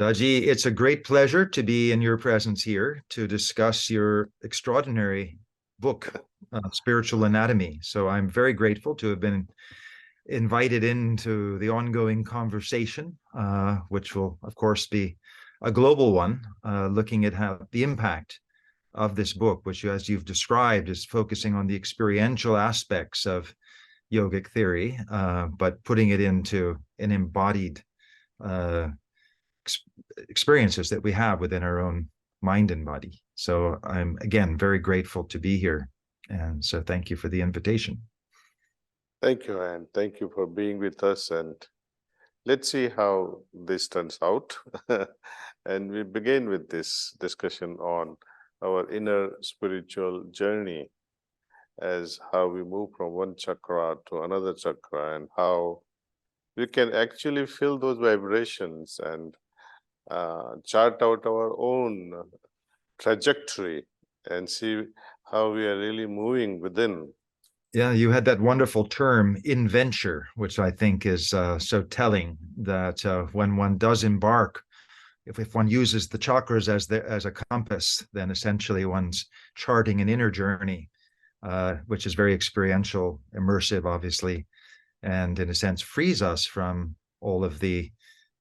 Daaji, it's a great pleasure to be in your presence here to discuss your extraordinary book, Spiritual Anatomy. So I'm very grateful to have been invited into the ongoing conversation, which will, of course, be a global one, looking at how the impact of this book, which, as you've described, is focusing on the experiential aspects of yogic theory, but putting it into an embodied experiences that we have within our own mind and body. So I'm, again, very grateful to be here. And so thank you for the invitation. Thank you, and thank you for being with us. And let's see how this turns out. And we begin with this discussion on our inner spiritual journey, as how we move from one chakra to another chakra, and how we can actually feel those vibrations and chart out our own trajectory and see how we are really moving within. Yeah, you had that wonderful term, inventure, which I think is so telling that when one does embark, if one uses the chakras as a compass, then essentially one's charting an inner journey, which is very experiential, immersive, obviously, and in a sense frees us from all of the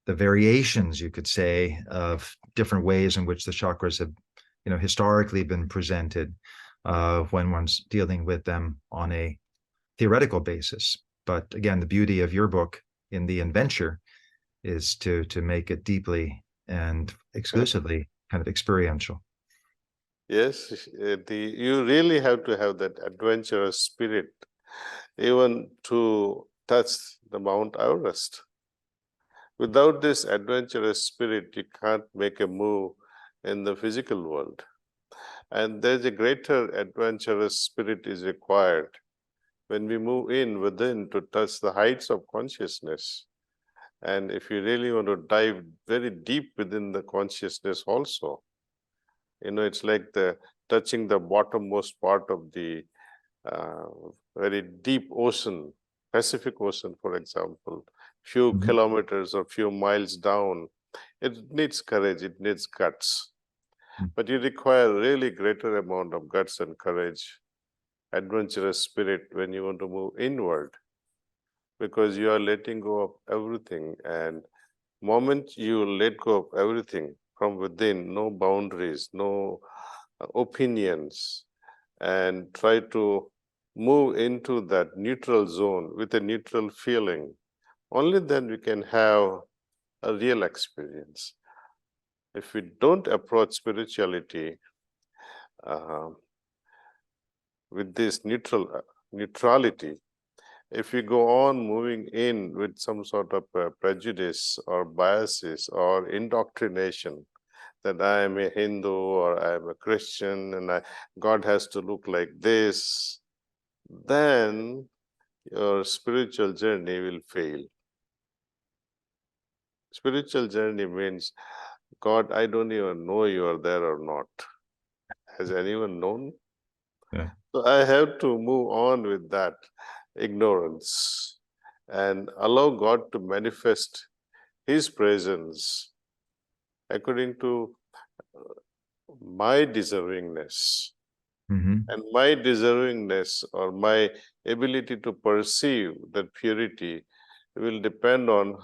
variations, you could say, of different ways in which the chakras have, historically been presented when one's dealing with them on a theoretical basis. But again, the beauty of your book in the adventure is to make it deeply and exclusively kind of experiential. Yes, you really have to have that adventurous spirit, even to touch the Mount Everest. Without this adventurous spirit, you can't make a move in the physical world. And there's a greater adventurous spirit is required when we move in within to touch the heights of consciousness. And if you really want to dive very deep within the consciousness also, it's like touching the bottommost part of the very deep ocean, Pacific Ocean, for example, few kilometers or few miles down. It needs courage, it needs guts. But you require really greater amount of guts and courage, adventurous spirit when you want to move inward, because you are letting go of everything. And moment you let go of everything from within, no boundaries, no opinions, and try to move into that neutral zone with a neutral feeling, only then we can have a real experience. If we don't approach spirituality with this neutrality, if we go on moving in with some sort of prejudice or biases or indoctrination, that I am a Hindu or I am a Christian and God has to look like this, then your spiritual journey will fail. Spiritual journey means, God, I don't even know you are there or not. Has anyone known? Yeah. So I have to move on with that ignorance and allow God to manifest His presence according to my deservingness. And my deservingness or my ability to perceive that purity will depend on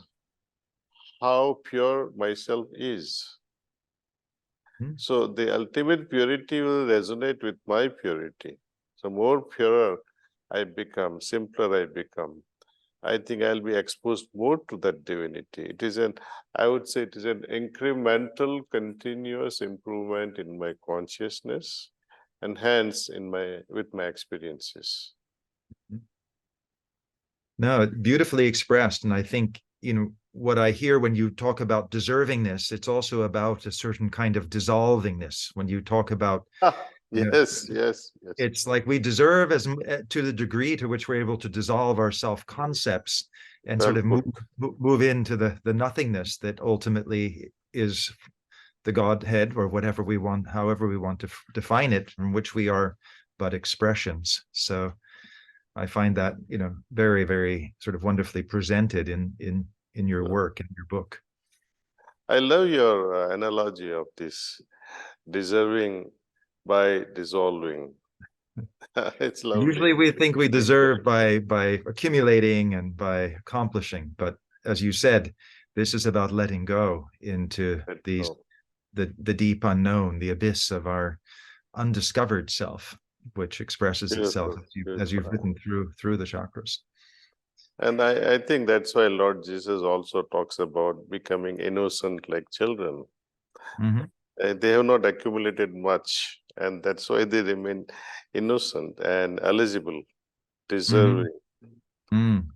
how pure myself is. So the ultimate purity will resonate with my purity. So more purer I become, simpler I become, I think I'll be exposed more to that divinity. I would say it is an incremental, continuous improvement in my consciousness, and hence with my experiences. No, beautifully expressed. And I think, what I hear when you talk about deservingness, it's also about a certain kind of dissolvingness. When you talk about, yes. It's like we deserve to the degree to which we're able to dissolve our self-concepts and sort of move into the nothingness that ultimately is the Godhead, or whatever we want, however we want to define it, from which we are but expressions. So I find that, very, very sort of wonderfully presented in your work, in your book. I love your analogy of this deserving by dissolving. It's lovely. Usually we think we deserve by accumulating and by accomplishing, but as you said, this is about letting go into Let these go. the deep unknown, the abyss of our undiscovered self, which expresses itself Beautiful, as you've beautiful. written through the chakras. And I think that's why Lord Jesus also talks about becoming innocent like children. Mhm. They have not accumulated much, and that's why they remain innocent and eligible, Mhm. deserving. Mm.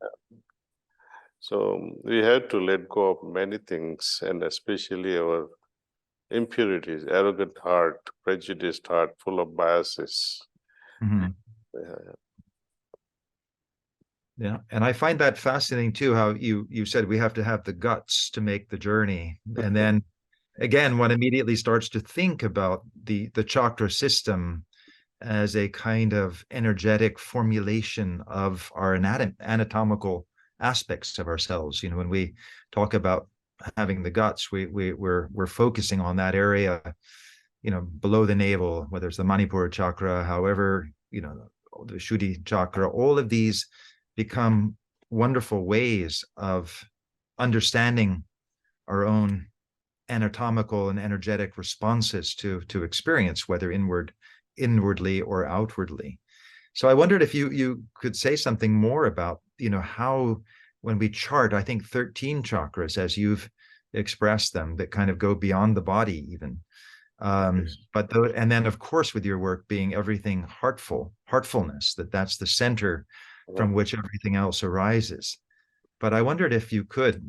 So we have to let go of many things, and especially our impurities, arrogant heart, prejudiced heart, full of biases. Mhm. Yeah. Yeah, and I find that fascinating too, how you said we have to have the guts to make the journey. And then again, one immediately starts to think about the chakra system as a kind of energetic formulation of our anatomical aspects of ourselves. When we talk about having the guts, we're focusing on that area, below the navel, whether it's the Manipur chakra, however, the Shuddhi chakra. All of these become wonderful ways of understanding our own anatomical and energetic responses to experience, whether inwardly or outwardly. So I wondered if you could say something more about, how when we chart, I think 13 chakras as you've expressed them, that kind of go beyond the body even. Yes. And then of course with your work being everything heartfulness, that's the center from which everything else arises. But I wondered if you could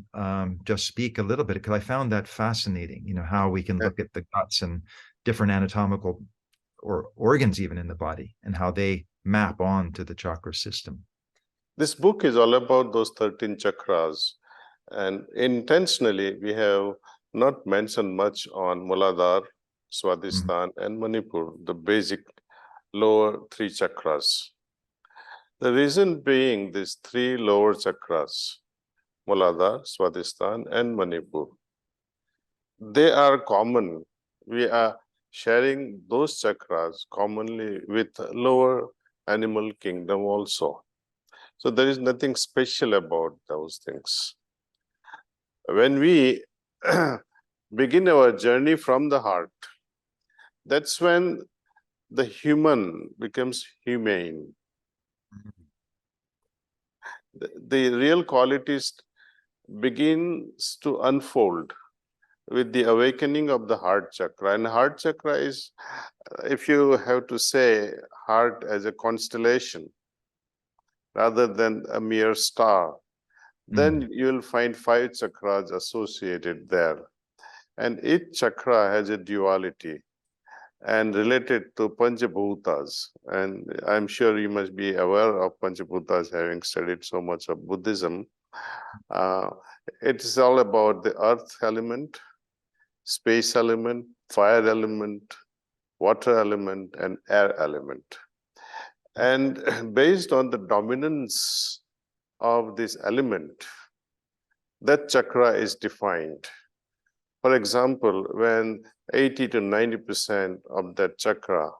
just speak a little bit, because I found that fascinating, how we can Yeah. look at the guts and different anatomical or organs even in the body and how they map on to the chakra system. This book is all about those 13 chakras. And intentionally, we have not mentioned much on Muladhara, Mhm. Swadhisthana, and Manipur, the basic lower three chakras. The reason being these three lower chakras, Muladhara, Swadhisthana, and Manipur, they are common. We are sharing those chakras commonly with lower animal kingdom also. So there is nothing special about those things. When we begin our journey from the heart, that's when the human becomes humane. The real qualities begins to unfold with the awakening of the heart chakra. And heart chakra is, if you have to say heart as a constellation rather than a mere star, then you'll find 5 chakras associated there. And each chakra has a duality and related to Panchabhutas. And I'm sure you must be aware of Panchabhutas, having studied so much of Buddhism. It's all about the earth element, space element, fire element, water element, and air element. And based on the dominance of this element, that chakra is defined. For example, when 80 to 90% of that chakra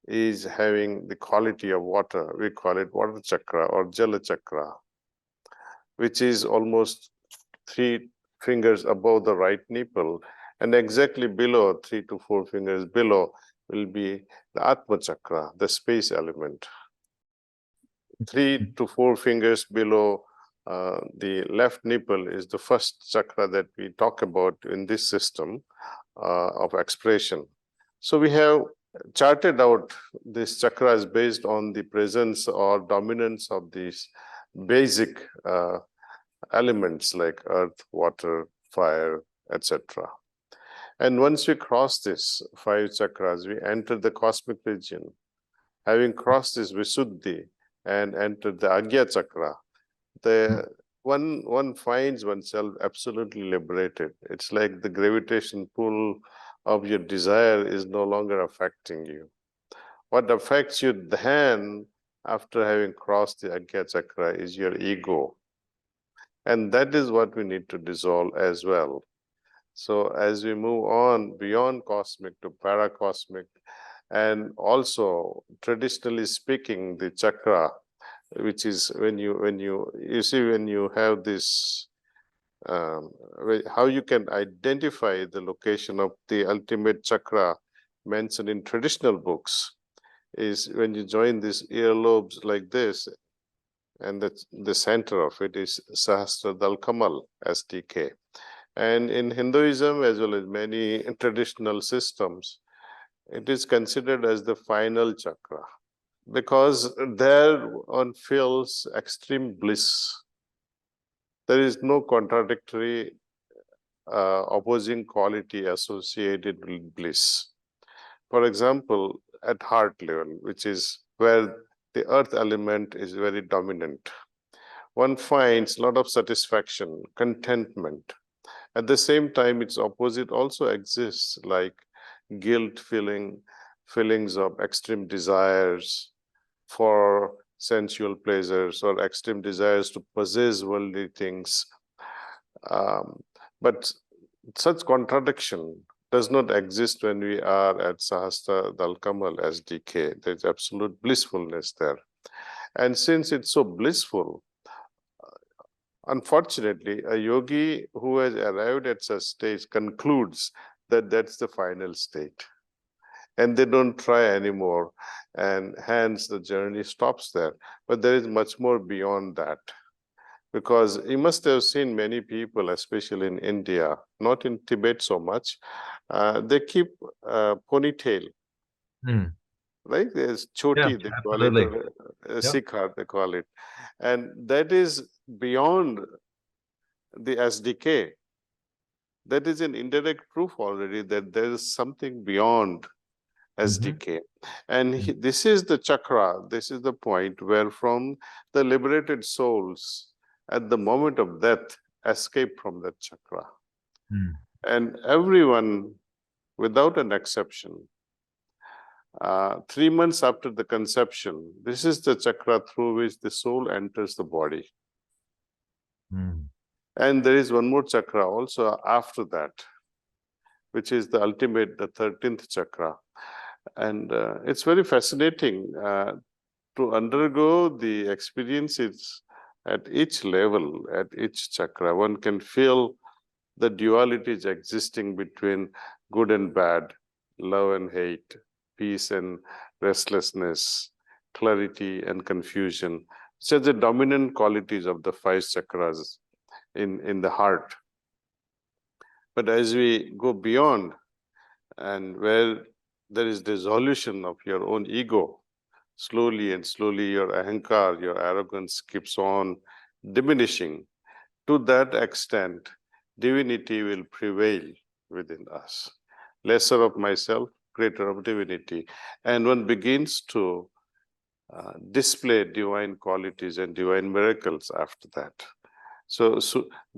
is having the quality of water, we call it water chakra or jala chakra, which is almost 3 fingers above the right nipple, and exactly below, 3 to 4 fingers below, will be the Atma chakra, the space element. 3 to 4 fingers below the left nipple is the first chakra that we talk about in this system of expression. So we have charted out these chakras based on the presence or dominance of these basic elements like earth, water, fire, etc. And once we cross this 5 chakras, we enter the cosmic region. Having crossed this Visuddhi and entered the Agya chakra, one finds oneself absolutely liberated. It's like the gravitation pull of your desire is no longer affecting you. What affects you then, after having crossed the Agya chakra, is your ego. And that is what we need to dissolve as well. So as we move on beyond cosmic to paracosmic, and also traditionally speaking, the chakra, which is when you see when you have this how you can identify the location of the ultimate chakra mentioned in traditional books is when you join these earlobes like this, and the center of it is Sahasradal Kamal, SDK. And in Hinduism, as well as many traditional systems, it is considered as the final chakra because there one feels extreme bliss. There is no contradictory opposing quality associated with bliss. For example, at heart level, which is where the earth element is very dominant, one finds a lot of satisfaction, contentment. At the same time, its opposite also exists, like guilt feelings of extreme desires for sensual pleasures or extreme desires to possess worldly things. But such contradiction does not exist when we are at Sahasra Dal Kamal SDK. There's absolute blissfulness there. And since it's so blissful, unfortunately, a yogi who has arrived at such stage concludes that that's the final state. And they don't try anymore. And hence the journey stops there. But there is much more beyond that. Because you must have seen many people, especially in India, not in Tibet so much, they keep ponytail, right? There's choti, Yeah, they call it, absolutely. or Yeah. sikha, they call it. And that is beyond the SDK. That is an indirect proof already that there is something beyond SDK. And this is the chakra, this is the point where from the liberated souls at the moment of death escape from that chakra. And everyone, without an exception, 3 months after the conception, this is the chakra through which the soul enters the body. And there is one more chakra also after that, which is the ultimate, the 13th chakra. And it's very fascinating to undergo the experiences at each level, at each chakra. One can feel the dualities existing between good and bad, love and hate, peace and restlessness, clarity and confusion. So the dominant qualities of the 5 chakras in the heart. But as we go beyond and where there is dissolution of your own ego, slowly and slowly your ahankar, your arrogance keeps on diminishing. To that extent, divinity will prevail within us. Lesser of myself, greater of divinity. And one begins to display divine qualities and divine miracles after that. So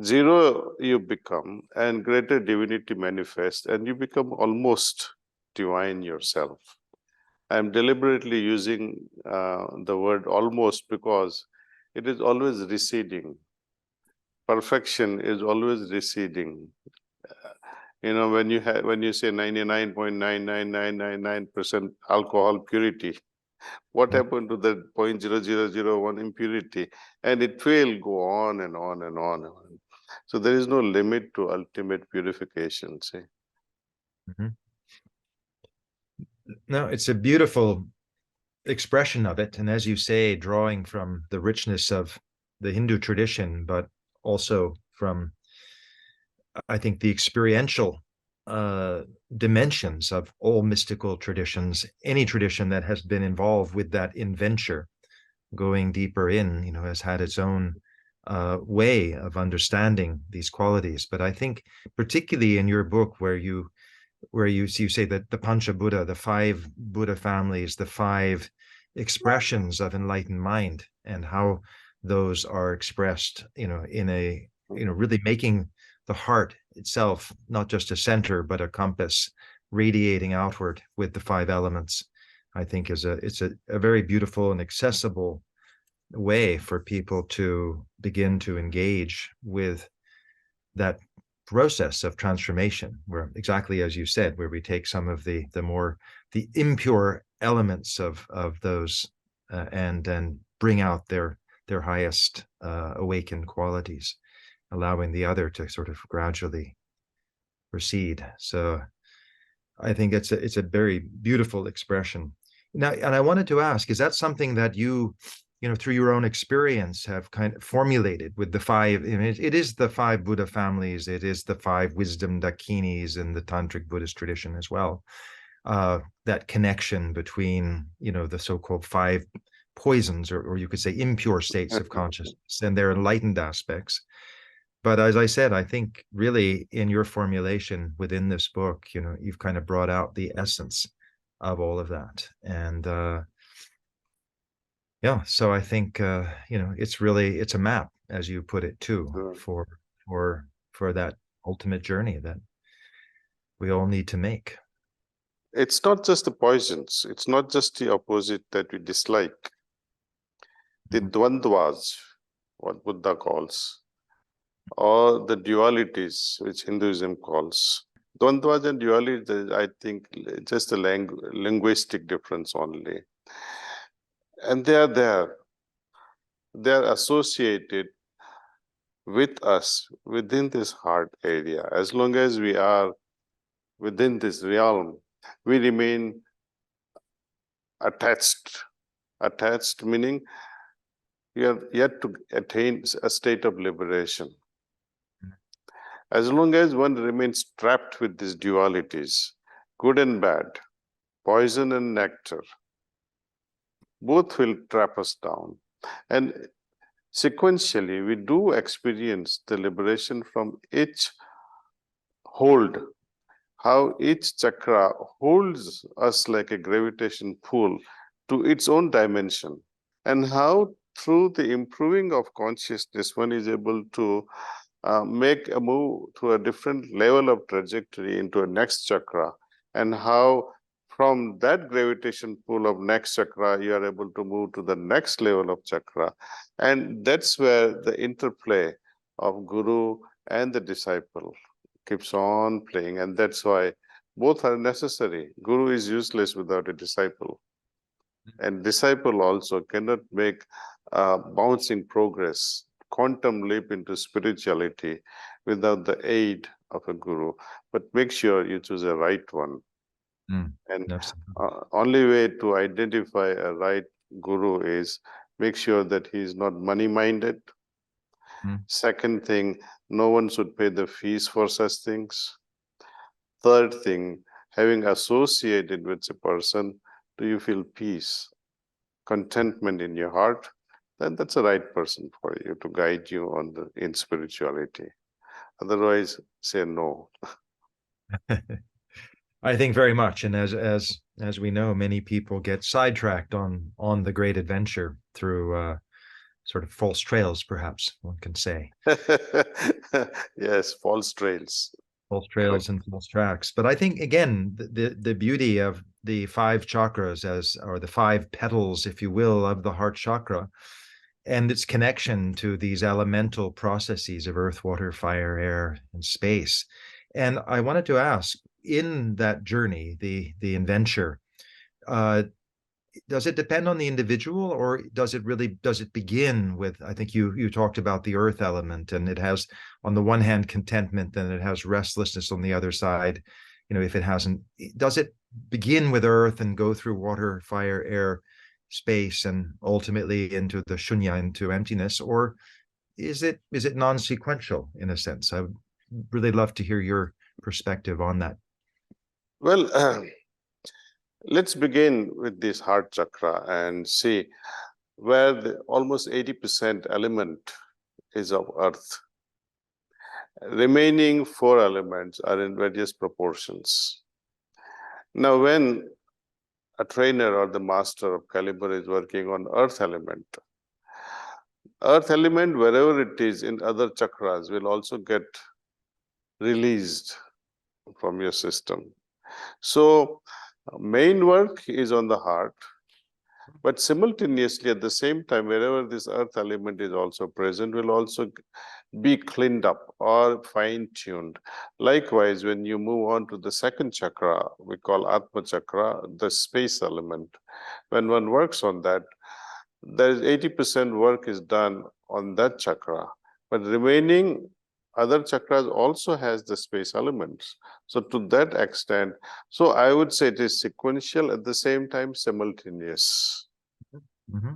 zero you become and greater divinity manifests and you become almost divine yourself. I'm deliberately using the word almost because it is always receding. Perfection is always receding. You know, when you say 99.99999% alcohol purity, what happened to the 0.0001 impurity? And it will go on and on and on. So there is no limit to ultimate purification. See? No, it's a beautiful expression of it. And as you say, drawing from the richness of the Hindu tradition, but also from, I think, the experiential dimensions of all mystical traditions, any tradition that has been involved with that adventure, going deeper in, has had its own way of understanding these qualities. But I think particularly in your book where you say that the Pancha Buddha, the 5 Buddha families, the 5 expressions of enlightened mind, and how those are expressed, in a, really making the heart itself not just a center but a compass radiating outward with the 5 elements. I think it's a very beautiful and accessible way for people to begin to engage with that process of transformation, where exactly as you said, where we take some of the impure elements of those and then bring out their highest awakened qualities, allowing the other to sort of gradually proceed. So I think it's a very beautiful expression. Now, and I wanted to ask, is that something that you know, through your own experience have kind of formulated with the five, I mean, it is the five Buddha families, it is the five wisdom dakinis in the Tantric Buddhist tradition as well. That connection between, you know, the so-called five poisons, or you could say impure states of consciousness and their enlightened aspects. But as I said, I think really in your formulation within this book, you know, you've kind of brought out the essence of all of that. And yeah, so I think you know, it's a map, as you put it too, for that ultimate journey that we all need to make. It's not just the poisons, it's not just the opposite that we dislike. The dvandvas, what Buddha calls, or the dualities, which Hinduism calls. Dvandvas and dualities, I think, just a linguistic difference only. And they are there. They are associated with us within this heart area. As long as we are within this realm, we remain attached. Attached meaning we are yet to attain a state of liberation. As long as one remains trapped with these dualities, good and bad, poison and nectar, both will trap us down. And sequentially, we do experience the liberation from each hold, how each chakra holds us like a gravitation pull to its own dimension, and how through the improving of consciousness, one is able to make a move to a different level of trajectory into a next chakra, and how from that gravitation pull of next chakra, you are able to move to the next level of chakra. And that's where the interplay of guru and the disciple keeps on playing. And that's why both are necessary. Guru is useless without a disciple. And disciple also cannot make bouncing progress, quantum leap into spirituality without the aid of a guru. But make sure you choose a right one. And only way to identify a right guru is make sure that he is not money-minded. Second thing, no one should pay the fees for such things. Third thing, having associated with a person, do you feel peace, contentment in your heart? Then that's the right person for you to guide you in spirituality. Otherwise, say no. I think very much, and as we know, many people get sidetracked on the great adventure through sort of false trails, perhaps one can say. Yes, false trails. False trails and false tracks. But I think again, the beauty of the five chakras or the five petals, if you will, of the heart chakra, and its connection to these elemental processes of earth, water, fire, air, and space. And I wanted to ask, in that journey, the adventure, does it depend on the individual, or does it begin with, I think you talked about the earth element, and it has on the one hand contentment, and it has restlessness on the other side. You know, if it hasn't, does it begin with earth and go through water, fire, air, space, and ultimately into the shunya, into emptiness, or is it non-sequential in a sense? I would really love to hear your perspective on that. Well, let's begin with this heart chakra and see where the almost 80% element is of earth. Remaining 4 elements are in various proportions. Now, when a trainer or the master of caliber is working on earth element, wherever it is in other chakras, will also get released from your system. So main work is on the heart, but simultaneously at the same time, wherever this earth element is also present, will also be cleaned up or fine-tuned. Likewise, when you move on to the second chakra, we call Atma chakra, the space element. When one works on that, there is 80% work is done on that chakra, but remaining other chakras also has the space elements. So to that extent, so I would say it is sequential at the same time simultaneous. Mm-hmm.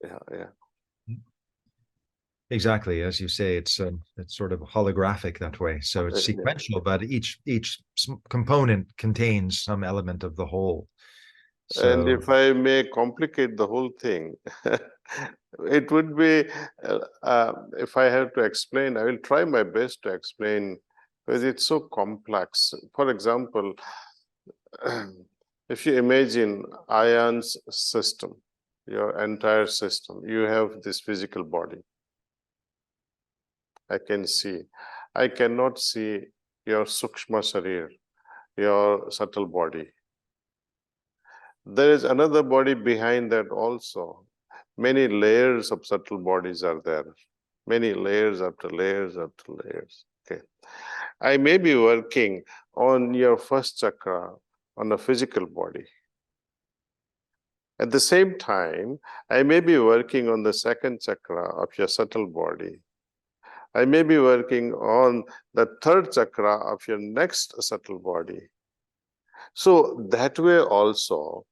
Yeah. Exactly, as you say, it's sort of holographic that way. So it's sequential, but each component contains some element of the whole. So, and if I may complicate the whole thing, it would be, if I have to explain, I will try my best to explain because it's so complex. For example, if you imagine ions system, your entire system, you have this physical body. I can see. I cannot see your sukshma sharir, your subtle body. There is another body behind that also. Many layers of subtle bodies are there. Many layers after layers after layers. Okay. I may be working on your first chakra, on a physical body. At the same time, I may be working on the second chakra of your subtle body. I may be working on the third chakra of your next subtle body. So that way also,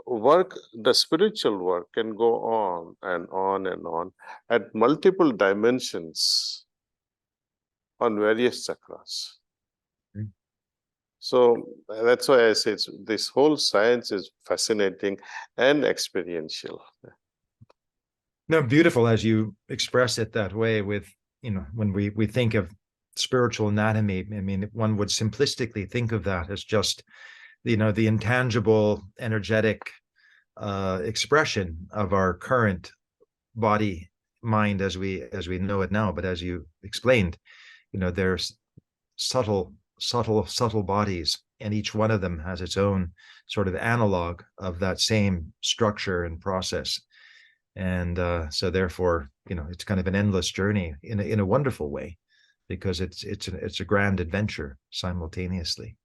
work, the spiritual work can go on and on and on at multiple dimensions on various chakras. Mm. So that's why I say this whole science is fascinating and experiential. no, beautiful as you express it that way with, when we think of spiritual anatomy, I mean, one would simplistically think of that as just, the intangible, energetic expression of our current body, mind as we know it now. But as you explained, there's subtle bodies, and each one of them has its own sort of analog of that same structure and process. And so therefore, it's kind of an endless journey in a wonderful way, because it's a grand adventure simultaneously.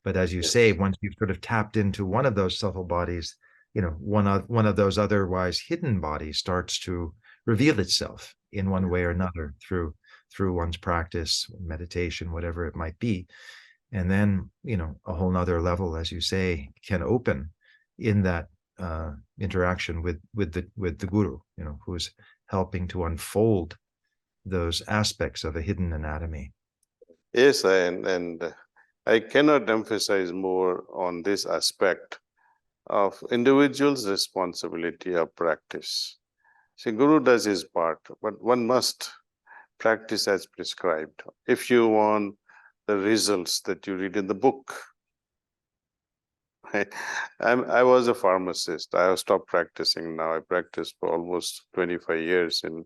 But as you say, Yes. once you've sort of tapped into one of those subtle bodies, one of those otherwise hidden bodies starts to reveal itself in one way or another through one's practice, meditation, whatever it might be. And then, a whole nother level, as you say, can open in that interaction with the guru, who's helping to unfold those aspects of a hidden anatomy. Yes, and I cannot emphasize more on this aspect of individual's responsibility of practice. See, Guru does his part, but one must practice as prescribed if you want the results that you read in the book. I was a pharmacist. I have stopped practicing now. I practiced for almost 25 years in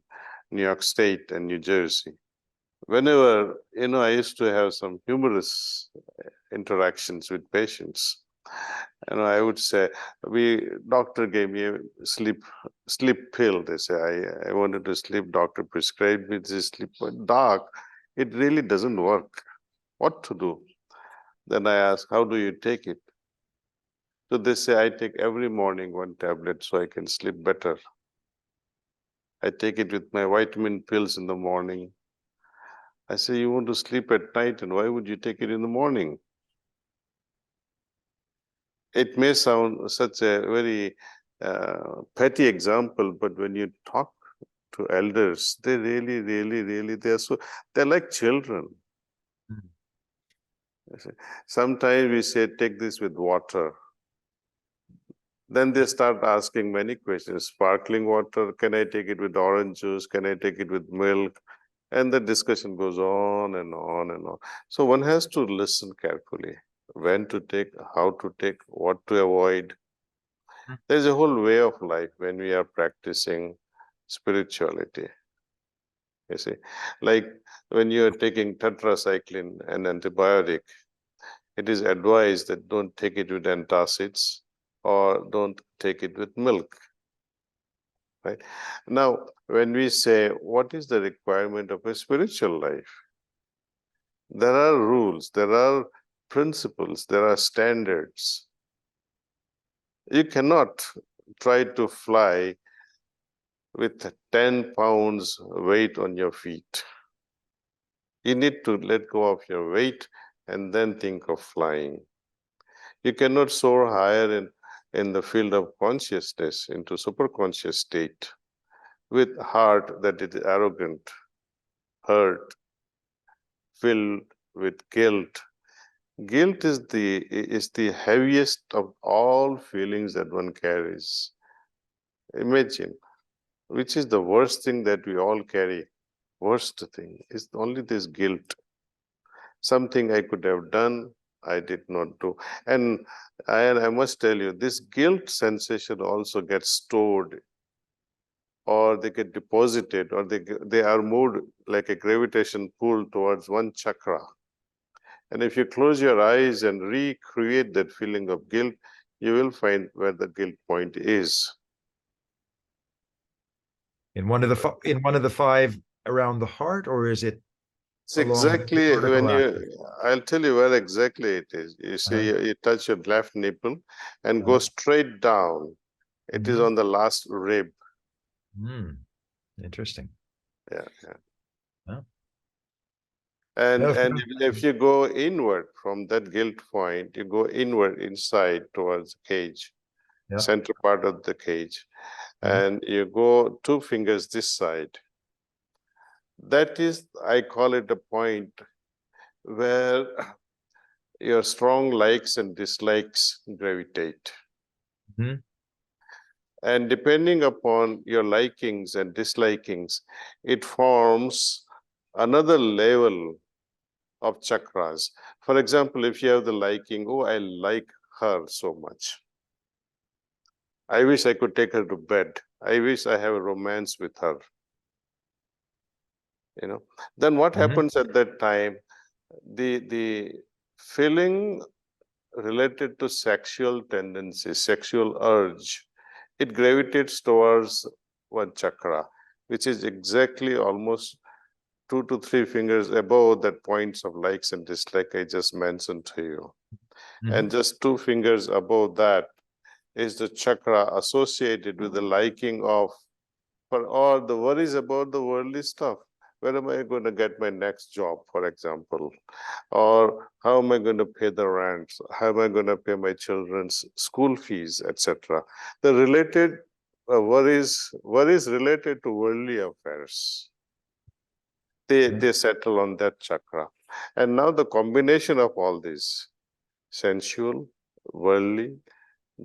New York State and New Jersey. Whenever, I used to have some humorous interactions with patients. I would say, doctor gave me a sleep pill. They say, I wanted to sleep. Doctor prescribed me this sleep. But doc, it really doesn't work. What to do? Then I ask, how do you take it? So they say, I take every morning one tablet so I can sleep better. I take it with my vitamin pills in the morning. I say, you want to sleep at night, and why would you take it in the morning? It may sound such a very petty example, but when you talk to elders, they really, really, really, they're like children. Sometimes we say, take this with water. Then they start asking many questions. Sparkling water, can I take it with orange juice? Can I take it with milk? And the discussion goes on and on and on. So one has to listen carefully. When to take, how to take, what to avoid. There's a whole way of life when we are practicing spirituality. You see, like when you're taking tetracycline, an antibiotic, it is advised that don't take it with antacids or don't take it with milk. right? Now, when we say, what is the requirement of a spiritual life? There are rules, there are principles, there are standards. You cannot try to fly with 10 pounds weight on your feet. You need to let go of your weight and then think of flying. You cannot soar higher in the field of consciousness into superconscious state with heart that is arrogant, hurt, filled with guilt. Guilt is the heaviest of all feelings that one carries. Imagine, which is the worst thing that we all carry? Worst thing is only this guilt. Something I could have done, I did not do. And I must tell you, this guilt sensation also gets stored, or they get deposited, or they are moved like a gravitation pull towards one chakra. And if you close your eyes and recreate that feeling of guilt, you will find where the guilt point is. In one of the five around the heart, or is it It's along the exactly when vertical axis? I'll tell you where exactly it is. You see, you touch your left nipple and go straight down. It is on the last rib. Interesting. Yeah. Yeah. And Yeah, if you go inward from that guilt point, you go inward inside towards the cage, center part of the cage, and you go 2 fingers this side. That is, I call it a point where your strong likes and dislikes gravitate. And depending upon your likings and dislikings, it forms another level of chakras. For example, if you have the liking, oh, I like her so much. I wish I could take her to bed. I wish I have a romance with her. You know, then what happens at that time? The feeling related to sexual tendencies, sexual urge, it gravitates towards one chakra, which is exactly almost 2 to 3 fingers above that points of likes and dislike I just mentioned to you. And just 2 fingers above that is the chakra associated with the liking of, for all the worries about the worldly stuff. Where am I going to get my next job, for example? Or how am I going to pay the rent? How am I going to pay my children's school fees, etc.? The related worries related to worldly affairs. They settle on that chakra. And now the combination of all this, sensual, worldly,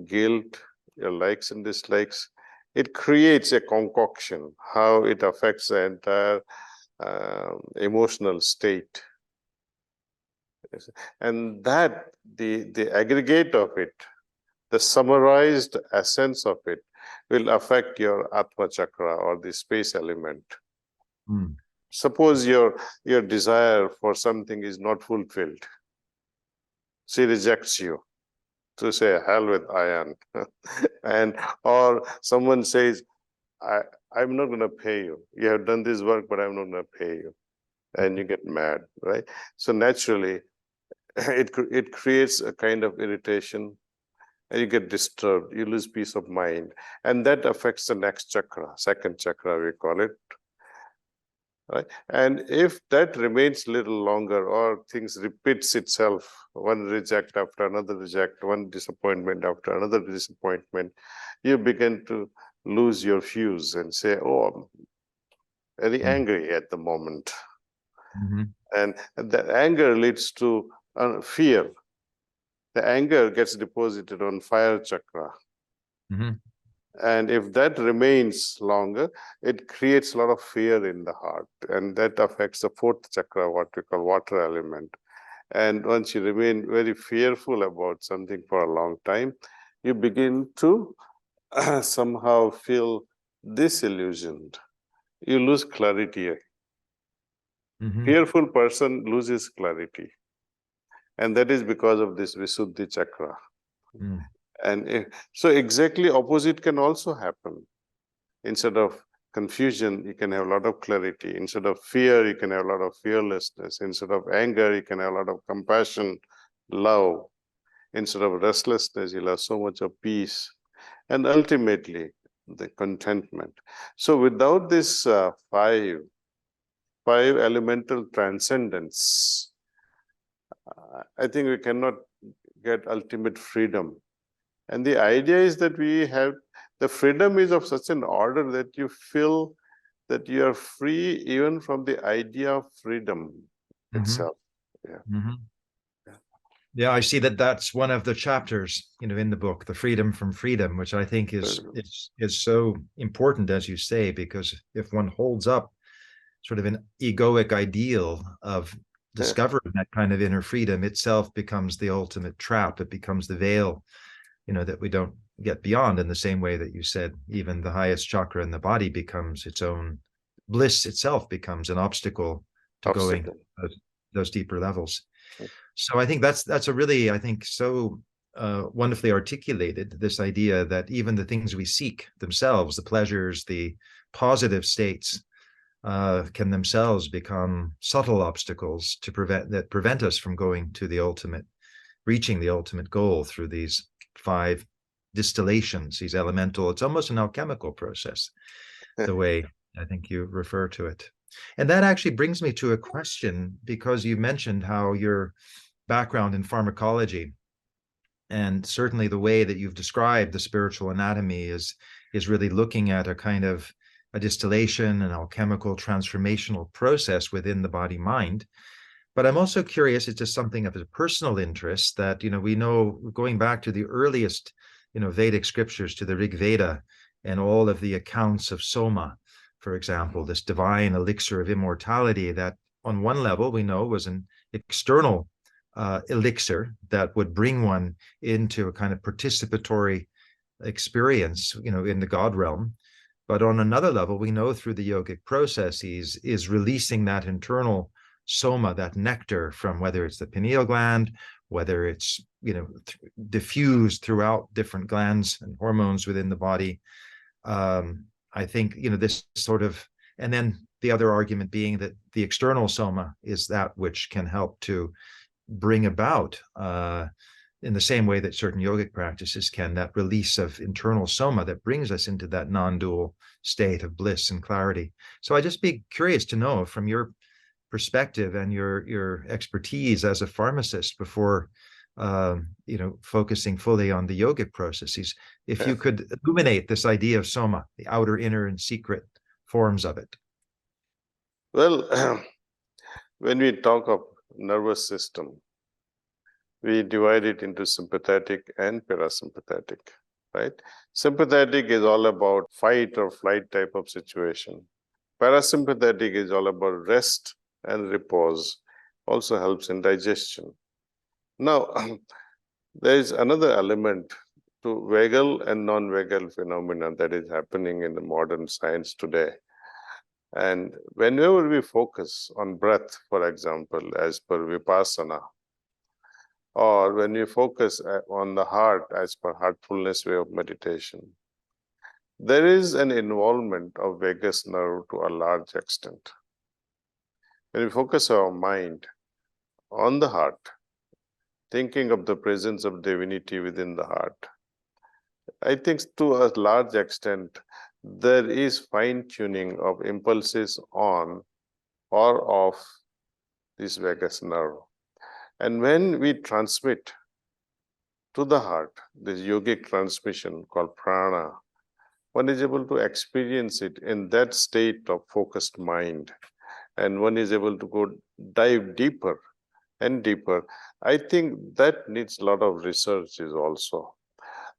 guilt, your likes and dislikes, it creates a concoction, how it affects the entire emotional state. And that, the aggregate of it, the summarized essence of it, will affect your Atma chakra or the space element. Suppose your desire for something is not fulfilled. She rejects you. To say, hell with iron. Or someone says, I'm not going to pay you. You have done this work, but I'm not going to pay you. And you get mad, right? So naturally, it creates a kind of irritation, and you get disturbed, you lose peace of mind. And that affects the next chakra, second chakra, we call it. Right? And if that remains a little longer, or things repeats itself, one reject after another reject, one disappointment after another disappointment, you begin to lose your fuse and say, oh, I'm very angry at the moment. And that anger leads to fear. The anger gets deposited on fire chakra. And if that remains longer, it creates a lot of fear in the heart. And that affects the fourth chakra, what we call water element. And once you remain very fearful about something for a long time, you begin to somehow feel disillusioned. You lose clarity. Fearful person loses clarity. And that is because of this Visuddhi chakra. And so exactly opposite can also happen. Instead of confusion, you can have a lot of clarity. Instead of fear, you can have a lot of fearlessness. Instead of anger, you can have a lot of compassion, love. Instead of restlessness, you'll have so much of peace. And ultimately, the contentment. So without this five elemental transcendence, I think we cannot get ultimate freedom. And the idea is that we have, the freedom is of such an order that you feel that you are free even from the idea of freedom itself. Yeah. Yeah, I see that that's one of the chapters, in the book, the freedom from freedom, which I think is so important, as you say, because if one holds up sort of an egoic ideal of discovering that kind of inner freedom, itself becomes the ultimate trap. It becomes the veil, that we don't get beyond, in the same way that you said, even the highest chakra in the body becomes its own bliss itself, becomes an obstacle to going those deeper levels. So I think that's a really, I think, so wonderfully articulated, this idea that even the things we seek themselves, the pleasures, the positive states, can themselves become subtle obstacles to prevent us from going to the ultimate, reaching the ultimate goal through these 5 distillations, these elemental. It's almost an alchemical process, the way I think you refer to it. And that actually brings me to a question, because you mentioned how your background in pharmacology, and certainly the way that you've described the spiritual anatomy is really looking at a kind of a distillation, an alchemical transformational process within the body mind. But I'm also curious, it's just something of a personal interest that, we know, going back to the earliest, Vedic scriptures, to the Rig Veda, and all of the accounts of Soma, for example, this divine elixir of immortality that on one level we know was an external elixir that would bring one into a kind of participatory experience, in the God realm. But on another level, we know through the yogic processes is releasing that internal soma, that nectar, from whether it's the pineal gland, whether it's, diffused throughout different glands and hormones within the body. I think, this sort of, and then the other argument being that the external soma is that which can help to bring about, in the same way that certain yogic practices can, that release of internal soma that brings us into that non-dual state of bliss and clarity. So I'd just be curious to know, from your perspective and your expertise as a pharmacist, before focusing fully on the yogic processes, if you could illuminate this idea of soma, the outer, inner, and secret forms of it. Well, when we talk of nervous system, we divide it into sympathetic and parasympathetic, right? Sympathetic is all about fight or flight type of situation. Parasympathetic is all about rest and repose, also helps in digestion. Now, there is another element to vagal and non-vagal phenomena that is happening in the modern science today. And whenever we focus on breath, for example, as per Vipassana, or when we focus on the heart as per heartfulness way of meditation, there is an involvement of vagus nerve to a large extent. When we focus our mind on the heart, thinking of the presence of divinity within the heart, I think to a large extent, there is fine-tuning of impulses on or off this vagus nerve. And when we transmit to the heart this yogic transmission called prana, one is able to experience it in that state of focused mind. And one is able to go dive deeper and deeper. I think that needs a lot of research is also.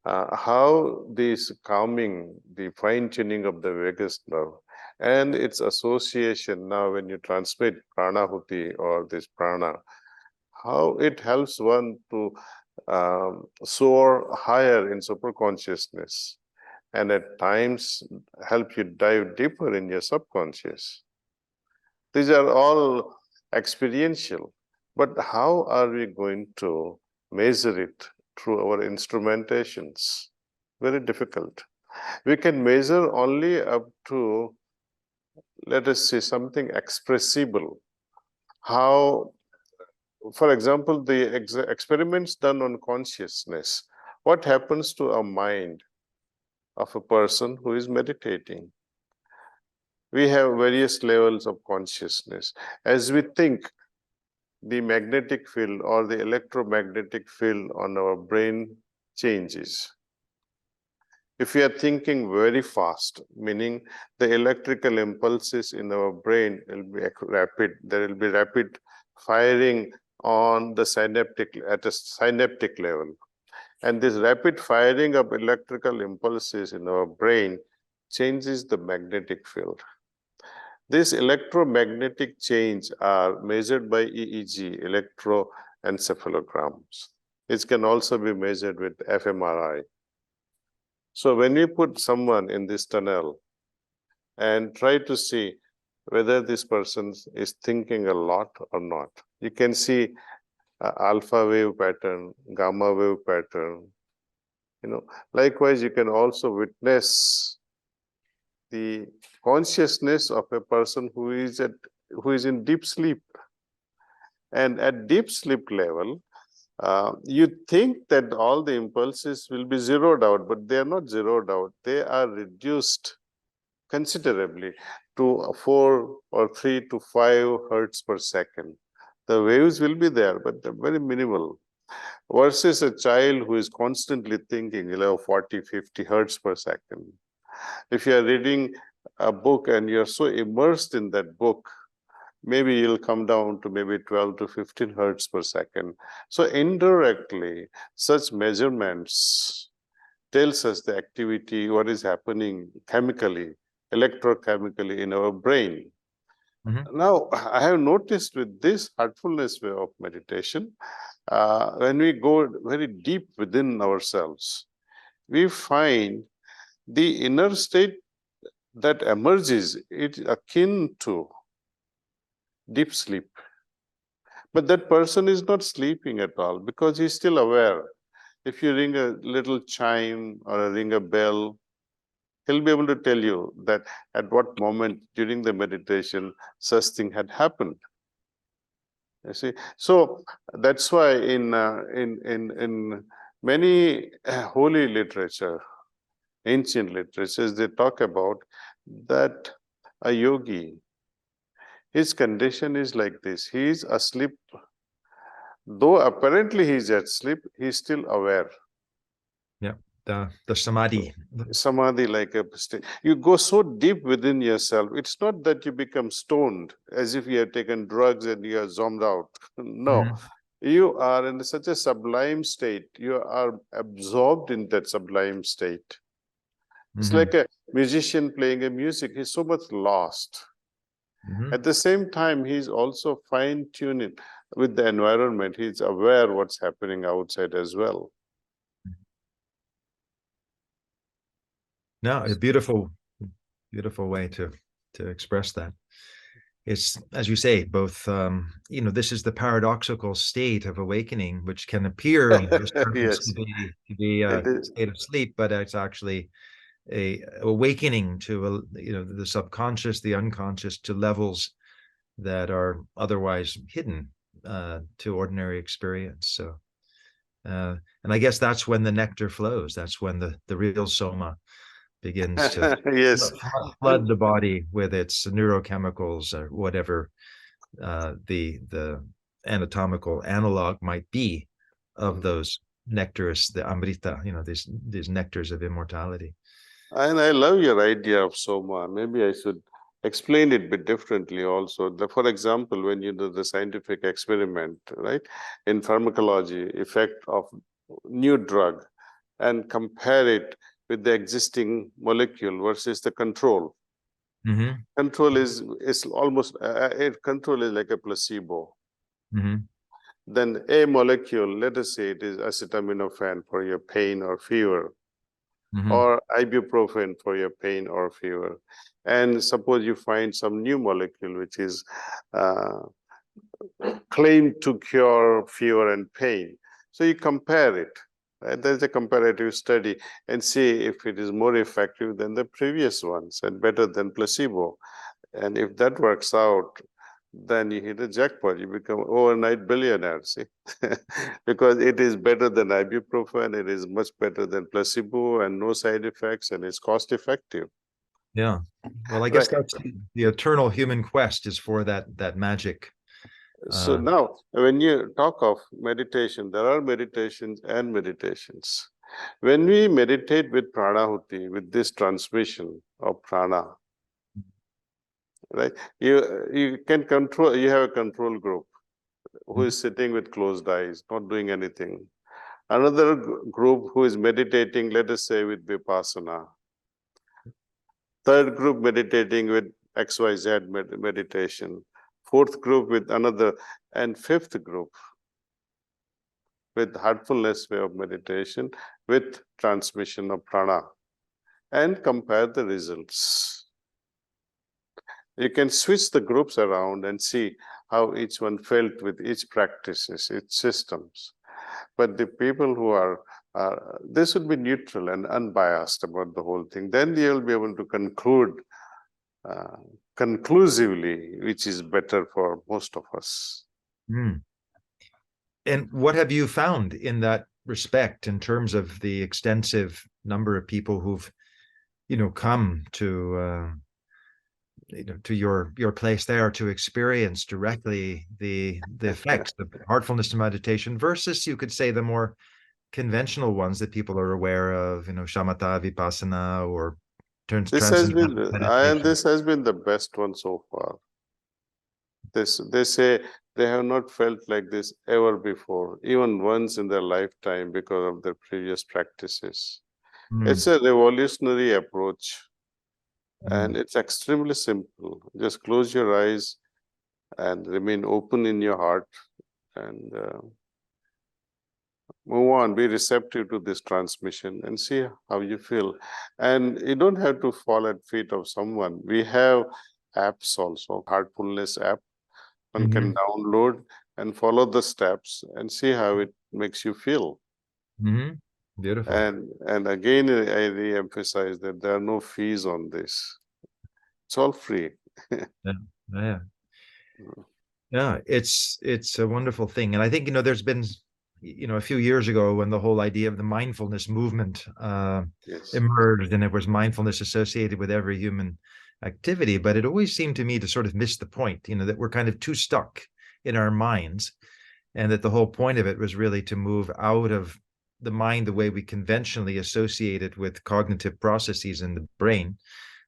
How this calming, the fine-tuning of the vagus nerve and its association now when you transmit pranahuti or this prana, how it helps one to soar higher in superconsciousness and at times help you dive deeper in your subconscious. These are all experiential, but how are we going to measure it through our instrumentations? Very difficult. We can measure only up to, let us say, something expressible. How, for example, the experiments done on consciousness, what happens to a mind of a person who is meditating? We have various levels of consciousness. As we think, the magnetic field or the electromagnetic field on our brain changes. If we are thinking very fast, meaning the electrical impulses in our brain will be rapid, there will be rapid firing on the at a synaptic level. And this rapid firing of electrical impulses in our brain changes the magnetic field. This electromagnetic change are measured by EEG, electroencephalograms. It can also be measured with fMRI. So when we put someone in this tunnel and try to see whether this person is thinking a lot or not, you can see alpha wave pattern, gamma wave pattern. Likewise, you can also witness the consciousness of a person who is in deep sleep. And at deep sleep level, you think that all the impulses will be zeroed out, but they are not zeroed out. They are reduced considerably to 4 or 3 to 5 hertz per second. The waves will be there, but they're very minimal. Versus a child who is constantly thinking, 40, 50 hertz per second. If you are reading a book and you're so immersed in that book, maybe you'll come down to maybe 12 to 15 hertz per second. So indirectly, such measurements tells us the activity, what is happening chemically, electrochemically in our brain. Now, I have noticed with this heartfulness way of meditation, when we go very deep within ourselves, we find the inner state that emerges, it's akin to deep sleep. But that person is not sleeping at all because he's still aware. If you ring a little chime or ring a bell, he'll be able to tell you that at what moment during the meditation such thing had happened. You see, so that's why in many holy literature, ancient literatures, they talk about that a yogi, his condition is like this. He is asleep. Though apparently he is asleep, he is still aware. Yeah, the samadhi. Samadhi, like a state. You go so deep within yourself. It's not that you become stoned as if you have taken drugs and you are zombed out. No, you are in such a sublime state. You are absorbed in that sublime state. It's like a musician playing a music. He's so much lost. At the same time, he's also fine-tuning with the environment. He's aware what's happening outside as well. No, a beautiful way to express that. It's, as you say, both, this is the paradoxical state of awakening, which can appear on the surface to be a state of sleep, but it's actually a awakening to the subconscious, the unconscious, to levels that are otherwise hidden to ordinary experience. So, and I guess that's when the nectar flows. That's when the real soma begins to flood the body with its neurochemicals or whatever the anatomical analog might be of those nectars, the amrita, these nectars of immortality. And I love your idea of soma. Maybe I should explain it a bit differently also. For example, when you do the scientific experiment, right, in pharmacology, effect of new drug, and compare it with the existing molecule versus the control. Control is almost, control is like a placebo. Then a molecule, let us say it is acetaminophen for your pain or fever, or ibuprofen for your pain or fever. And suppose you find some new molecule which is claimed to cure fever and pain. So you compare it. Right? There's a comparative study and see if it is more effective than the previous ones and better than placebo. And if that works out, then you hit a jackpot. You become overnight billionaire, see? Because it is better than ibuprofen, it is much better than placebo and no side effects, and it's cost effective. Yeah. Well, I guess Right. that's the eternal human quest is for that magic. So now, when you talk of meditation, there are meditations and meditations. When we meditate with pranahuti, with this transmission of prana, right? You can control. You have a control group who is sitting with closed eyes, not doing anything. Another group who is meditating, let us say, with vipassana. Third group meditating with XYZ meditation. Fourth group with another, and fifth group with heartfulness way of meditation with transmission of prana, and compare the results. You can switch the groups around and see how each one felt with each practices, its systems. But the people who are, they should be neutral and unbiased about the whole thing. Then you'll be able to conclude conclusively, which is better for most of us. Mm. And what have you found in that respect in terms of the extensive number of people who've, come to, to your place there to experience directly the effects of heartfulness to meditation versus, you could say, the more conventional ones that people are aware of, shamatha, vipassana, or This has been, transcendental and meditation. this has been the best one so far. They say they have not felt like this ever before, even once in their lifetime because of their previous practices. It's Mm, a revolutionary approach and mm, it's extremely simple. Just close your eyes and remain open in your heart and move on, be receptive to this transmission and see how you feel. And you don't have to fall at feet of someone. We have apps also, Heartfulness app. One can mhm, download and follow the steps and see how it makes you feel. mhm. Beautiful. And again, I re-emphasize that there are no fees on this. It's all free. Yeah, yeah. Yeah, it's a wonderful thing. And I think, there's been, a few years ago when the whole idea of the mindfulness movement Yes. emerged, and it was mindfulness associated with every human activity. But it always seemed to me to sort of miss the point, that we're kind of too stuck in our minds, and that the whole point of it was really to move out of the mind the way we conventionally associate it with cognitive processes in the brain,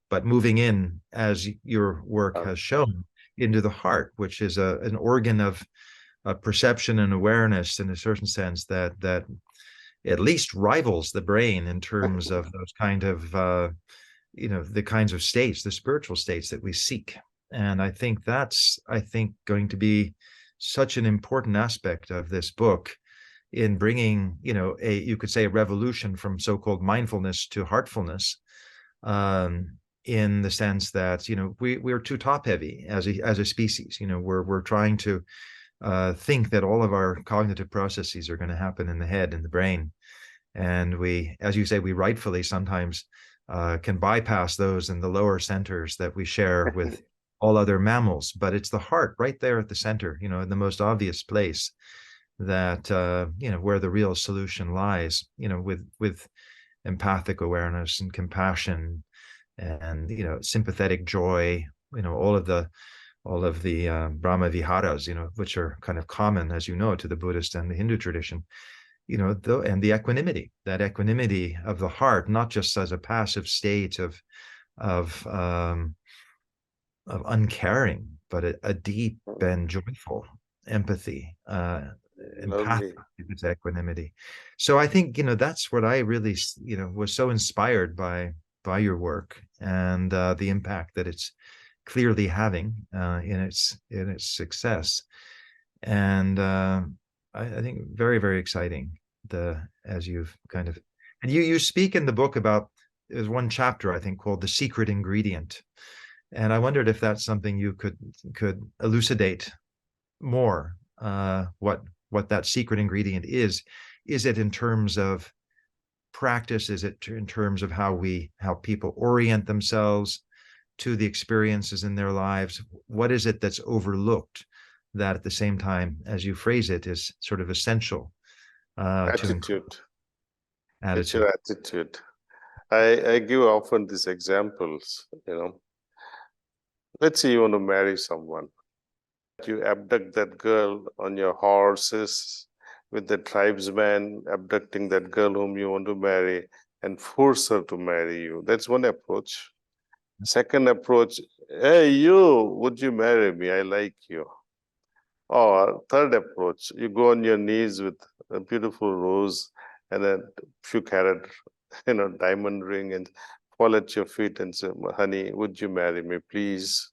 but moving in, as your work has shown, into the heart, which is an organ of perception and awareness in a certain sense that at least rivals the brain in terms of those kind of the kinds of states, the spiritual states that we seek. And I think that's going to be such an important aspect of this book in bringing, you could say, a revolution from so-called mindfulness to heartfulness, in the sense that, we're too top heavy as a species. We're trying to think that all of our cognitive processes are going to happen in the head, in the brain. And we, as you say, we rightfully sometimes can bypass those in the lower centers that we share with all other mammals. But it's the heart right there at the center, in the most obvious place, that where the real solution lies, with empathic awareness and compassion and sympathetic joy, all of the Brahma Viharas, which are kind of common, as to the Buddhist and the Hindu tradition, and the equanimity, that equanimity of the heart, not just as a passive state of um, of uncaring, but a deep and joyful empathy, empathic, Lovely. it's equanimity. So I think, that's what I really, was so inspired by your work, and the impact that it's clearly having in its success. And I think very, very exciting, as you've kind of, and you speak in the book about, there's one chapter I think called "The Secret Ingredient," and I wondered if that's something you could elucidate more, what that secret ingredient is is it in terms of practice? Is it in terms of how people orient themselves to the experiences in their lives? What is it that's overlooked that at the same time, as you phrase it, is sort of essential Attitude. Attitude. It's your attitude. I give often these examples, Let's say you want to marry someone. You abduct that girl on your horses with the tribesman abducting that girl whom you want to marry and force her to marry you. That's one approach. Second approach, hey, would you marry me? I like you. Or third approach, you go on your knees with a beautiful rose and a few carat, diamond ring and fall at your feet and say, honey, would you marry me, please?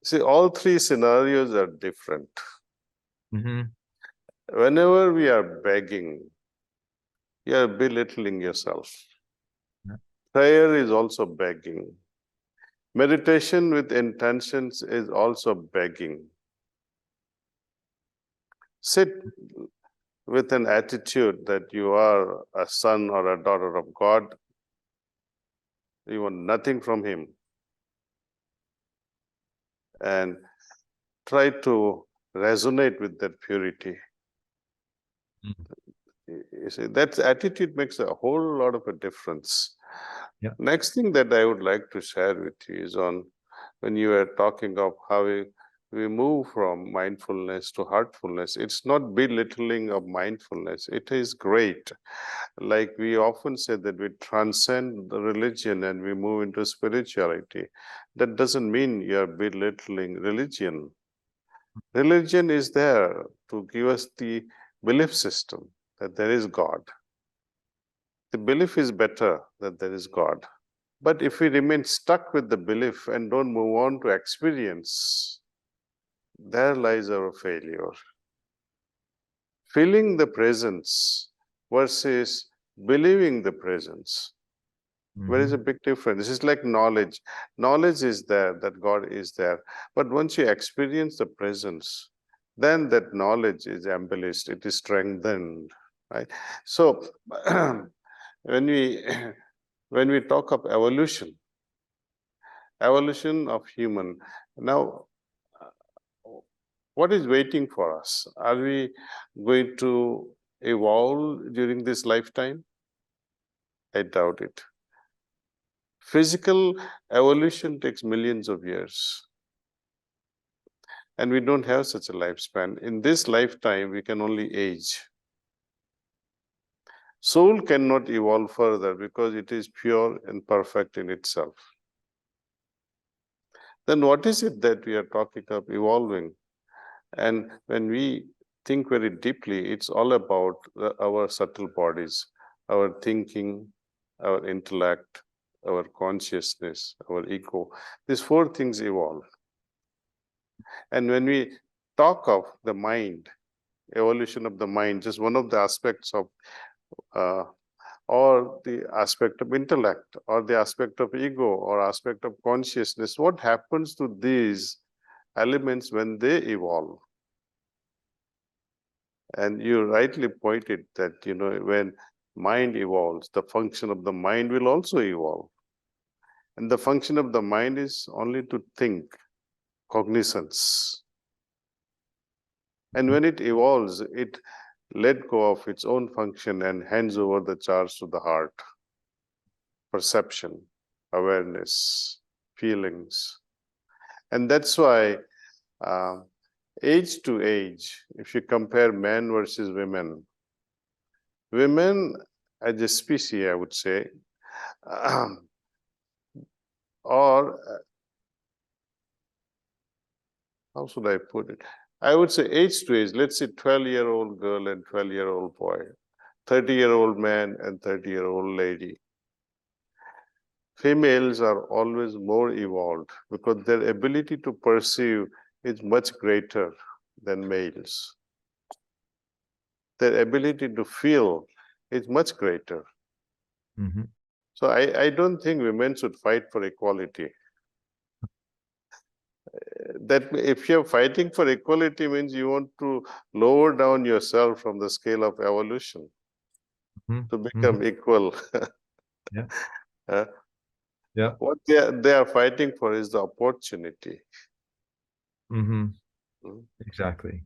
See, all three scenarios are different. Mm-hmm. Whenever we are begging, you are belittling yourself. Yeah. Prayer is also begging. Meditation with intentions is also begging. Sit with an attitude that you are a son or a daughter of God. You want nothing from Him. And try to resonate with that purity. You see, that attitude makes a whole lot of a difference. Yeah. Next thing that I would like to share with you is on when you were talking of how we move from mindfulness to heartfulness. It's not belittling of mindfulness. It is great. Like we often say that we transcend the religion and we move into spirituality. That doesn't mean you're belittling religion. Religion is there to give us the belief system that there is God. The belief is better that there is God. But if we remain stuck with the belief and don't move on to experience, there lies our failure. Feeling the presence versus believing the presence. There is a big difference. This is like knowledge. Knowledge is there, that God is there. But once you experience the presence, then that knowledge is embellished, it is strengthened, right? So when we talk of evolution of human, now what is waiting for us? Are we going to evolve during this lifetime? I doubt it. Physical evolution takes millions of years. And we don't have such a lifespan. In this lifetime, we can only age. Soul cannot evolve further because it is pure and perfect in itself. Then what is it that we are talking of evolving? And when we think very deeply, it's all about our subtle bodies, our thinking, our intellect, our consciousness, our ego. These four things evolve. And when we talk of the mind, evolution of the mind, just one of the aspects of or the aspect of intellect, or the aspect of ego, or aspect of consciousness, what happens to these elements when they evolve? And you rightly pointed that, when mind evolves, the function of the mind will also evolve. And the function of the mind is only to think, cognizance. And when it evolves, it let go of its own function and hands over the charge to the heart. Perception, awareness, feelings. And that's why age to age, if you compare men versus women, women as a species, I would say, or how should I put it? I would say age to age, let's say 12-year-old girl and 12-year-old boy, 30-year-old man and 30-year-old lady. Females are always more evolved because their ability to perceive is much greater than males. Their ability to feel is much greater. So I don't think women should fight for equality. that if you're fighting for equality means you want to lower down yourself from the scale of evolution to become equal. Yeah. Uh, Yeah. what they are fighting for is the opportunity. Exactly.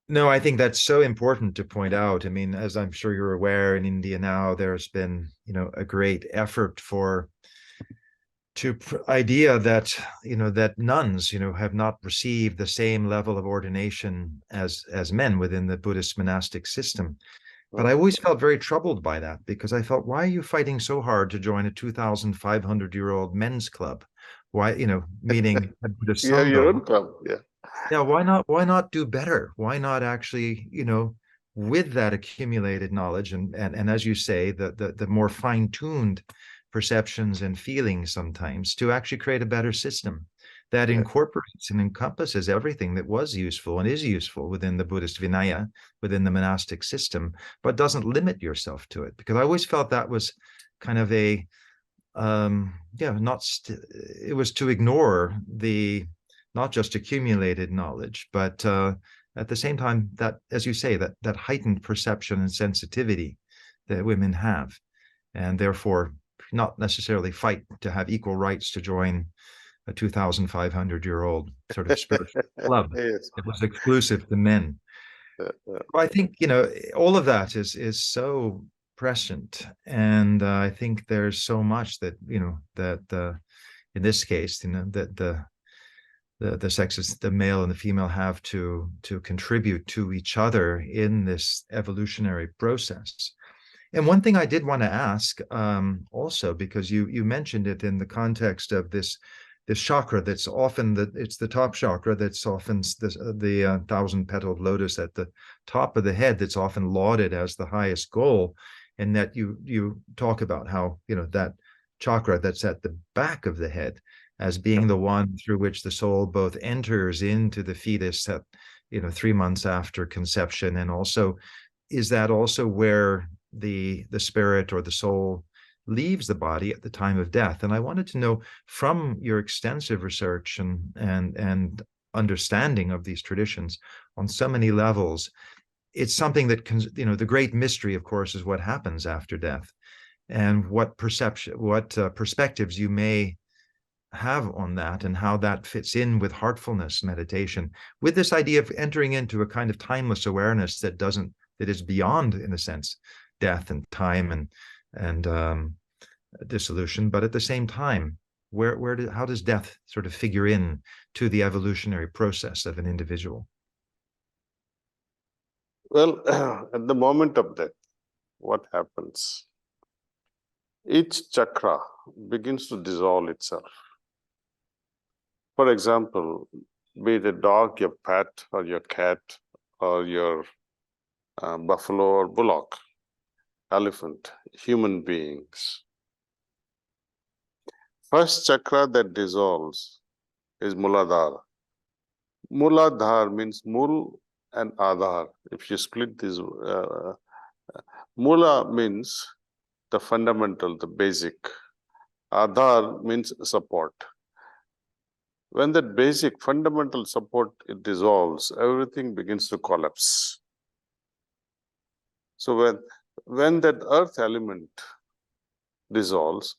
No, I think that's so important to point out. I mean, as I'm sure you're aware, in India now, there's been, a great effort idea that, that nuns, have not received the same level of ordination as men within the Buddhist monastic system. But I always felt very troubled by that, because I felt, why are you fighting so hard to join a 2,500-year-old men's club? Why, meaning a Buddhist You have your Sangha. own club, yeah. Yeah, why not do better? Why not actually, with that accumulated knowledge and as you say, the more fine-tuned perceptions and feelings sometimes, to actually create a better system that incorporates and encompasses everything that was useful and is useful within the Buddhist Vinaya, within the monastic system, but doesn't limit yourself to it. Because I always felt that was kind of a it was to ignore the not just accumulated knowledge, but at the same time, that, as you say, that heightened perception and sensitivity that women have, and therefore not necessarily fight to have equal rights to join a 2,500-year-old sort of spiritual club. Yes. It was exclusive to men. I think, all of that is so present, and I think there's so much that, that in this case, that the sexes, the male and the female, have to contribute to each other in this evolutionary process. And one thing I did want to ask, also, because you mentioned it in the context of this chakra that's often it's the top chakra that's often the thousand-petaled lotus at the top of the head that's often lauded as the highest goal, and that you talk about how, that chakra that's at the back of the head as being the one through which the soul both enters into the fetus at 3 months after conception, and also is that also where the spirit or the soul leaves the body at the time of death. And I wanted to know, from your extensive research and understanding of these traditions on so many levels, it's something that the great mystery, of course, is what happens after death, and what perspectives you may have on that, and how that fits in with heartfulness meditation, with this idea of entering into a kind of timeless awareness that is beyond, in a sense, death and time and dissolution, but at the same time, how does death sort of figure in to the evolutionary process of an individual? Well, at the moment of death, what happens? Each chakra begins to dissolve itself. For example, be it a dog, your pet, or your cat, or your buffalo or bullock, elephant, human beings. First chakra that dissolves is Muladhara. Muladhara means Mul and Adhar. If you split these, Mula means the fundamental, the basic. Adhar means support. When that basic fundamental support it dissolves, everything begins to collapse. So when that earth element dissolves,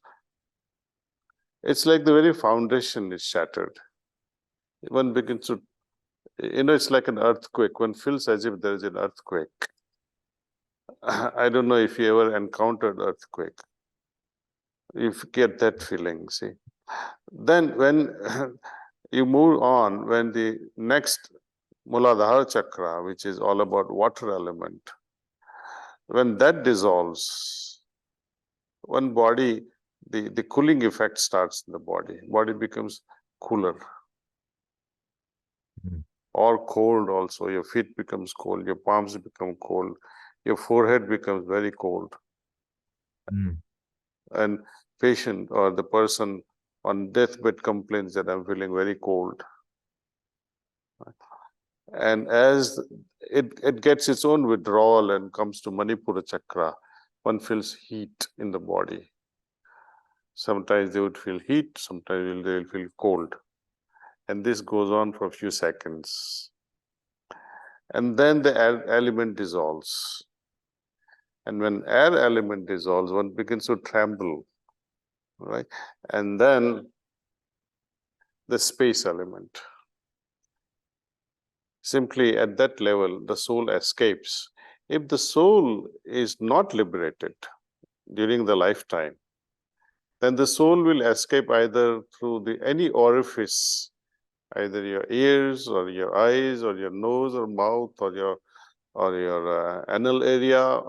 it's like the very foundation is shattered. One begins to, it's like an earthquake. One feels as if there is an earthquake. I don't know if you ever encountered earthquake. You get that feeling, see. Then when you move on, when the next Muladhara chakra, which is all about water element, when that dissolves, one body, the cooling effect starts in the body. Body becomes cooler. Or cold also. Your feet becomes cold, your palms become cold, your forehead becomes very cold. And patient or the person on deathbed complains that I'm feeling very cold. And as it gets its own withdrawal and comes to Manipura chakra, one feels heat in the body. Sometimes they would feel heat, sometimes they will feel cold. And this goes on for a few seconds. And then the air element dissolves. And when air element dissolves, one begins to tremble, right? And then the space element. Simply at that level, the soul escapes. If the soul is not liberated during the lifetime, then the soul will escape either through any orifice, either your ears or your eyes or your nose or mouth or your anal area.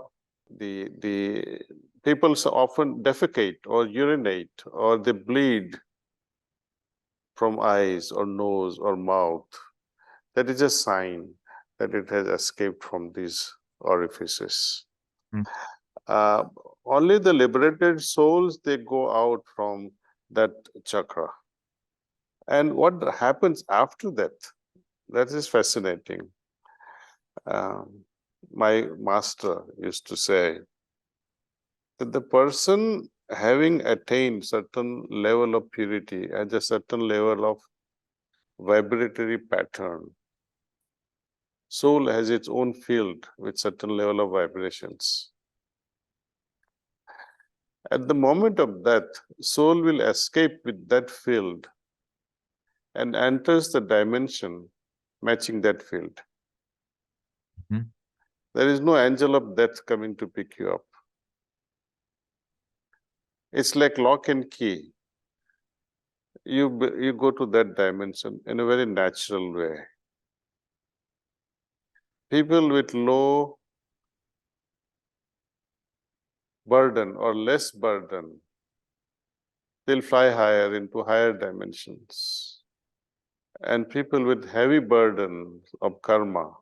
The people often defecate or urinate or they bleed from eyes or nose or mouth. That is a sign that it has escaped from these orifices. Mm. Uh, Only the liberated souls, they go out from that chakra. And what happens after that? That is fascinating. My master used to say that the person having attained certain level of purity has a certain level of vibratory pattern. Soul has its own field with certain level of vibrations. At the moment of death, soul will escape with that field and enters the dimension matching that field. Mhm. There is no angel of death coming to pick you up. It's like lock and key. You go to that dimension in a very natural way. People with low burden or less burden, they'll fly higher into higher dimensions. And people with heavy burden of karma,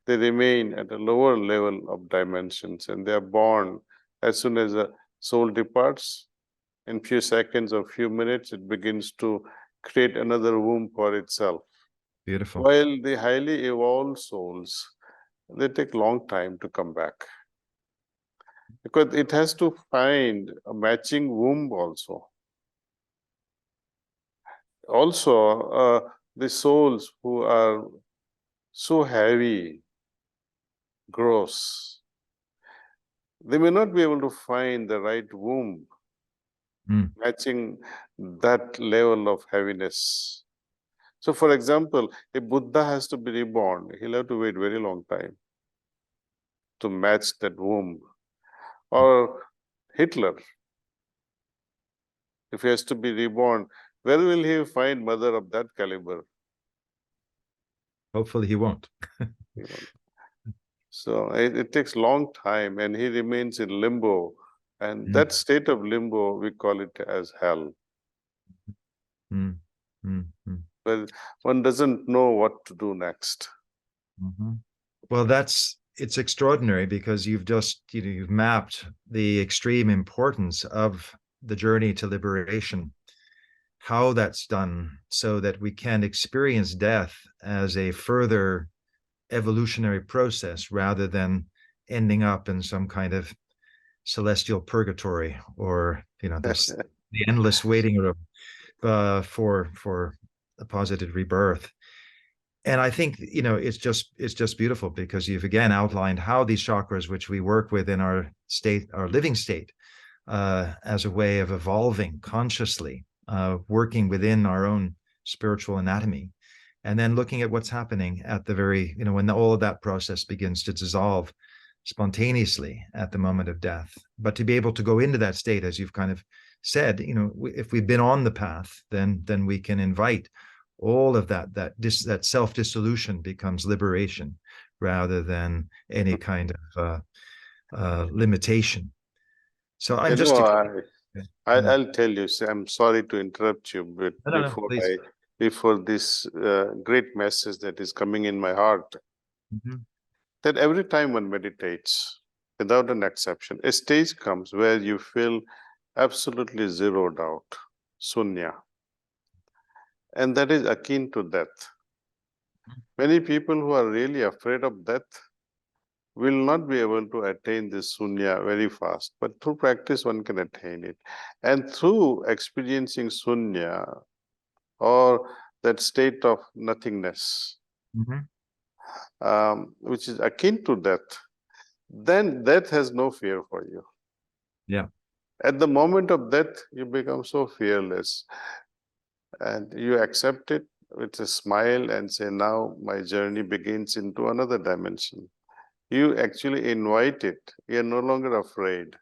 they remain at a lower level of dimensions and they are born as soon as the soul departs. In few seconds or few minutes, it begins to create another womb for itself. Beautiful. While the highly evolved souls, they take long time to come back. Because it has to find a matching womb also. Also, the souls who are so heavy, gross, they may not be able to find the right womb Mm. matching that level of heaviness. So, for example, if Buddha has to be reborn, he'll have to wait very long time to match that womb. Or Hitler, if he has to be reborn, where will he find mother of that caliber? Hopefully he won't. You know. So it takes long time and he remains in limbo. And Mm. that state of limbo, we call it as hell. Mm. Mm. Mm. Where one doesn't know what to do next. Mhm. Well, it's extraordinary because you've mapped the extreme importance of the journey to liberation, how that's done so that we can experience death as a further evolutionary process rather than ending up in some kind of celestial purgatory or this the endless waiting room for a positive rebirth. And I think it's just beautiful because you've again outlined how these chakras, which we work with in our living state, as a way of evolving consciously, working within our own spiritual anatomy, and then looking at what's happening at the very, when all of that process begins to dissolve spontaneously at the moment of death. But to be able to go into that state, as you've kind of said, if we've been on the path, then we can invite all of that self-dissolution becomes liberation rather than any kind of limitation. So I'm just I'll tell you, I'm sorry to interrupt you, but no, please. before this great message that is coming in my heart, Mm-hmm. that every time one meditates, without an exception, a stage comes where you feel absolutely zero doubt, sunya. And that is akin to death. Many people who are really afraid of death will not be able to attain this sunya very fast, but through practice one can attain it. And through experiencing sunya or that state of nothingness, which is akin to death, then death has no fear for you. Yeah. At the moment of death, you become so fearless and you accept it with a smile and say, now my journey begins into another dimension. You actually invite it. You're no longer afraid.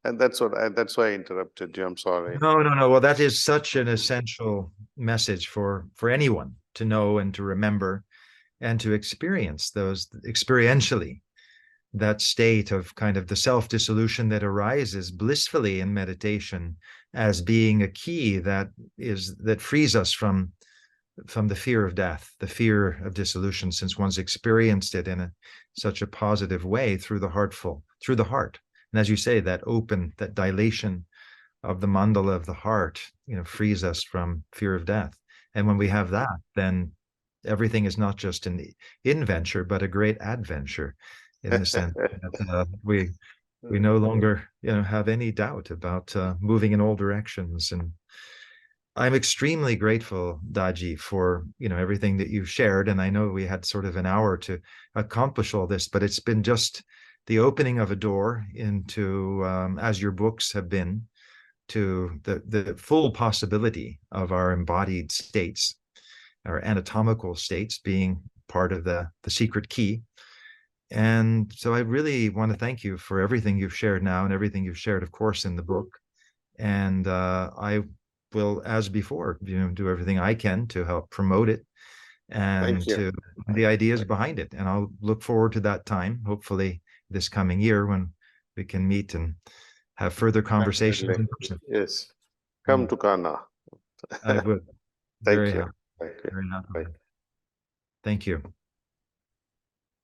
And that's why I interrupted you. I'm sorry. No. Well, that is such an essential message for anyone to know and to remember and to experience those experientially, that state of kind of the self-dissolution that arises blissfully in meditation as being a key that frees us from the fear of death, the fear of dissolution, since one's experienced it in such a positive way through the heart. And as you say, that dilation of the mandala of the heart, frees us from fear of death. And when we have that, then everything is not just an adventure, but a great adventure, in the sense that we no longer have any doubt about moving in all directions. And I'm extremely grateful, Daaji, for everything that you've shared. And I know we had sort of an hour to accomplish all this, but it's been just the opening of a door into, as your books have been, to the full possibility of our embodied states, our anatomical states, being part of the secret key. And so I really want to thank you for everything you've shared now and everything you've shared, of course, in the book. And I will, as before, do everything I can to help promote it and to the ideas behind it. And I'll look forward to that time, hopefully this coming year, when we can meet and have further conversations in person. Yes. Come to Kanha. I would. Thank Very you. happy. Thank you. Very happy. Thank you.